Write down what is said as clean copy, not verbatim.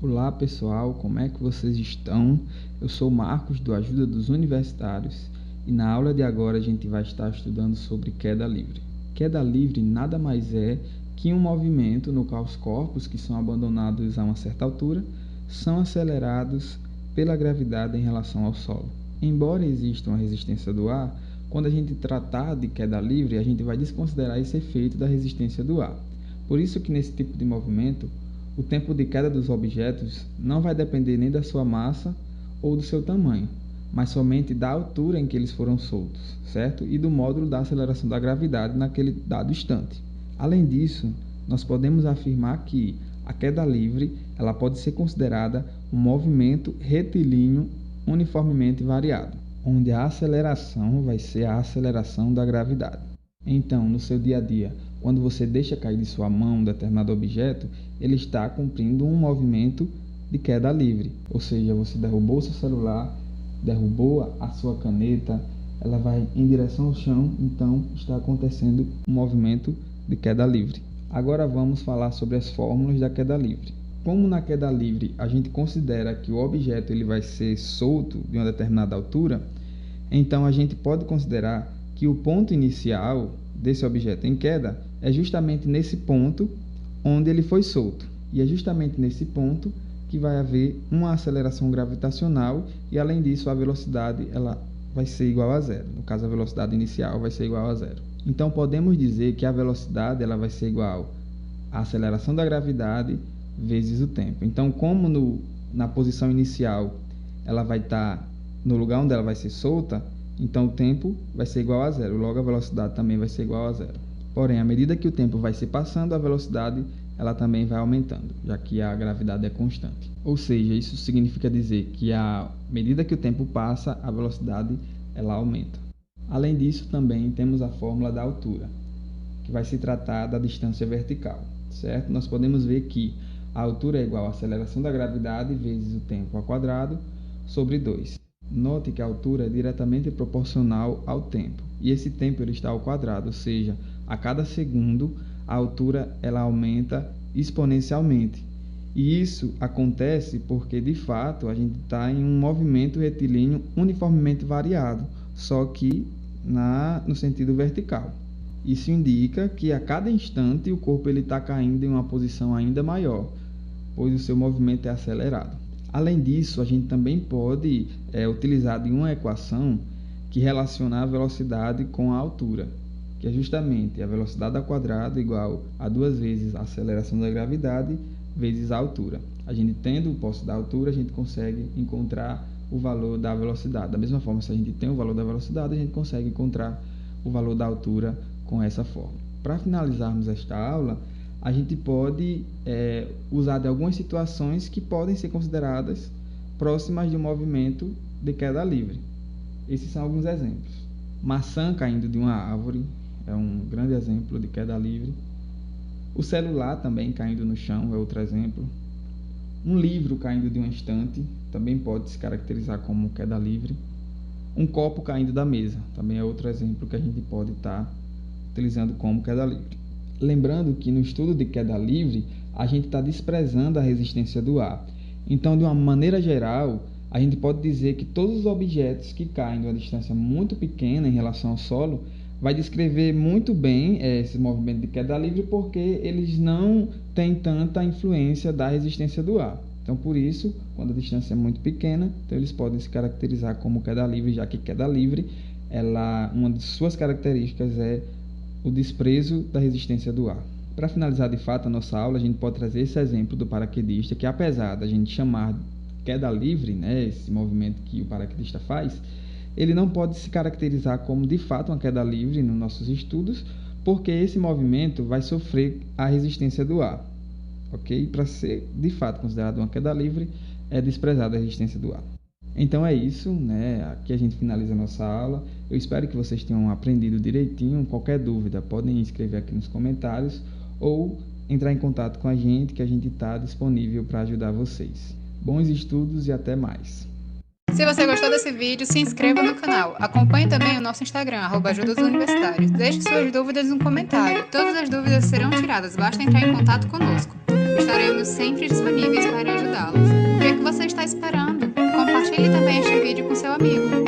Olá pessoal, como é que vocês estão? Eu sou Marcos do Ajuda dos Universitários e na aula de agora a gente vai estar estudando sobre queda livre. Queda livre nada mais é que um movimento no qual os corpos que são abandonados a uma certa altura são acelerados pela gravidade em relação ao solo. Embora exista uma resistência do ar, quando a gente tratar de queda livre, a gente vai desconsiderar esse efeito da resistência do ar. Por isso que nesse tipo de movimento, o tempo de queda dos objetos não vai depender nem da sua massa ou do seu tamanho, mas somente da altura em que eles foram soltos, certo? E do módulo da aceleração da gravidade naquele dado instante. Além disso, nós podemos afirmar que a queda livre ela pode ser considerada um movimento retilíneo uniformemente variado, onde a aceleração vai ser a aceleração da gravidade. Então, no seu dia a dia, quando você deixa cair de sua mão um determinado objeto, ele está cumprindo um movimento de queda livre. Ou seja, você derrubou seu celular, derrubou a sua caneta, ela vai em direção ao chão, então está acontecendo um movimento de queda livre. Agora vamos falar sobre as fórmulas da queda livre. Como na queda livre a gente considera que o objeto ele vai ser solto de uma determinada altura, então a gente pode considerar que o ponto inicial desse objeto em queda é justamente nesse ponto onde ele foi solto. E é justamente nesse ponto que vai haver uma aceleração gravitacional e, além disso, a velocidade ela vai ser igual a zero. No caso, a velocidade inicial vai ser igual a zero. Então, podemos dizer que a velocidade ela vai ser igual à aceleração da gravidade vezes o tempo. Então, como na posição inicial ela vai estar no lugar onde ela vai ser solta, então o tempo vai ser igual a zero, logo a velocidade também vai ser igual a zero. Porém, à medida que o tempo vai se passando, a velocidade ela também vai aumentando, já que a gravidade é constante. Ou seja, isso significa dizer que à medida que o tempo passa, a velocidade ela aumenta. Além disso, também temos a fórmula da altura, que vai se tratar da distância vertical, certo? Nós podemos ver que a altura é igual à aceleração da gravidade vezes o tempo ao quadrado sobre 2. Note que a altura é diretamente proporcional ao tempo, e esse tempo ele está ao quadrado, ou seja, a cada segundo a altura ela aumenta exponencialmente. E isso acontece porque, de fato, a gente está em um movimento retilíneo uniformemente variado, só que no sentido vertical. Isso indica que a cada instante o corpo está caindo em uma posição ainda maior, pois o seu movimento é acelerado. Além disso, a gente também pode utilizar de uma equação que relaciona a velocidade com a altura, que é justamente a velocidade ao quadrado igual a 2 vezes a aceleração da gravidade vezes a altura. A gente tendo o posse da altura, a gente consegue encontrar o valor da velocidade. Da mesma forma, se a gente tem o valor da velocidade, a gente consegue encontrar o valor da altura com essa forma. Para finalizarmos esta aula, a gente pode usar de algumas situações que podem ser consideradas próximas de um movimento de queda livre. Esses são alguns exemplos. Maçã caindo de uma árvore é um grande exemplo de queda livre. O celular também caindo no chão é outro exemplo. Um livro caindo de uma estante também pode se caracterizar como queda livre. Um copo caindo da mesa também é outro exemplo que a gente pode estar utilizando como queda livre. Lembrando que no estudo de queda livre, a gente está desprezando a resistência do ar. Então, de uma maneira geral, a gente pode dizer que todos os objetos que caem de uma distância muito pequena em relação ao solo vai descrever muito bem esse movimento de queda livre, porque eles não têm tanta influência da resistência do ar. Então, por isso, quando a distância é muito pequena, então eles podem se caracterizar como queda livre, já que queda livre, uma de suas características é o desprezo da resistência do ar. Para finalizar de fato a nossa aula, a gente pode trazer esse exemplo do paraquedista, que apesar da gente chamar queda livre, esse movimento que o paraquedista faz, ele não pode se caracterizar como de fato uma queda livre nos nossos estudos, porque esse movimento vai sofrer a resistência do ar. Ok? Para ser de fato considerado uma queda livre, é desprezada a resistência do ar. Então é isso, Aqui a gente finaliza a nossa aula. Eu espero que vocês tenham aprendido direitinho. Qualquer dúvida, podem escrever aqui nos comentários ou entrar em contato com a gente, que a gente está disponível para ajudar vocês. Bons estudos e até mais! Se você gostou desse vídeo, se inscreva no canal. Acompanhe também o nosso Instagram, @Ajuda dos Universitários. Deixe suas dúvidas no comentário. Todas as dúvidas serão tiradas, basta entrar em contato conosco. Estaremos sempre disponíveis para ajudá-los. O que é que você está esperando? Compartilhe também este vídeo com seu amigo.